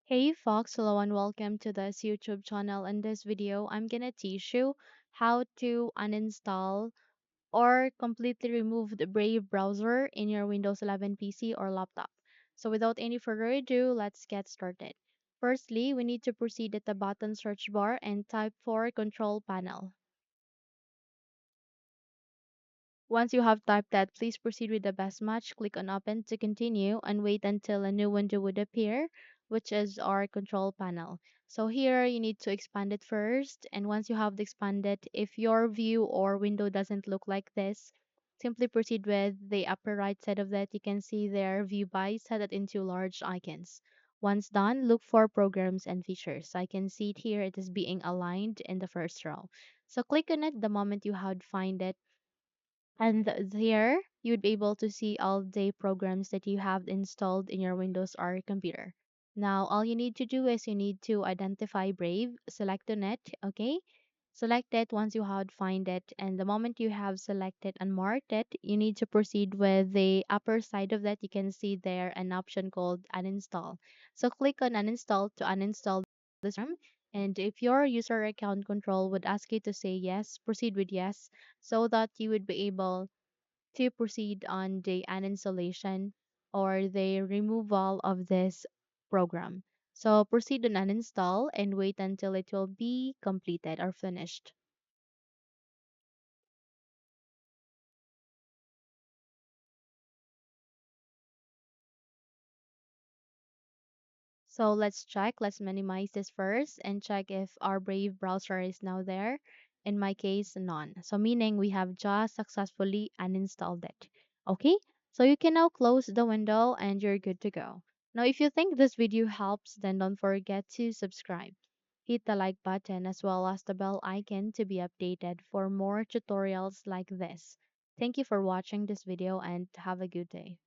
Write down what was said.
Hey Fox, hello and welcome to this YouTube channel. In this video, I'm gonna teach you how to uninstall or completely remove the Brave browser in your Windows 11 PC or laptop. So without any further ado, let's get started. Firstly, we need to proceed at the bottom search bar and type for Control Panel. Once you have typed that, please proceed with the best match. Click on Open to continue and wait until a new window would appear, which is our control panel. So here you need to expand it first. And once you have expanded, if your view or window doesn't look like this, simply proceed with the upper right side of that. You can see there view by, set it into large icons. Once done, look for programs and features. I can see it here. It is being aligned in the first row. So click on it the moment you had find it, and there you'd be able to see all the programs that you have installed in your Windows or computer. Now, all you need to do is you need to identify Brave, select on it, okay? Select it once you have find it, and the moment you have selected and marked it, you need to proceed with the upper side of that. You can see there an option called uninstall. So click on uninstall to uninstall this program. And if your user account control would ask you to say yes, proceed with yes, so that you would be able to proceed on the uninstallation or the removal of this program. So proceed on uninstall and wait until it will be completed or finished. So let's check. Let's minimize this first and check if our Brave browser is now there. In my case, none. So meaning we have just successfully uninstalled it. Okay, so you can now close the window and you're good to go. Now, if you think this video helps, then don't forget to subscribe. Hit the like button as well as the bell icon to be updated for more tutorials like this. Thank you for watching this video and have a good day.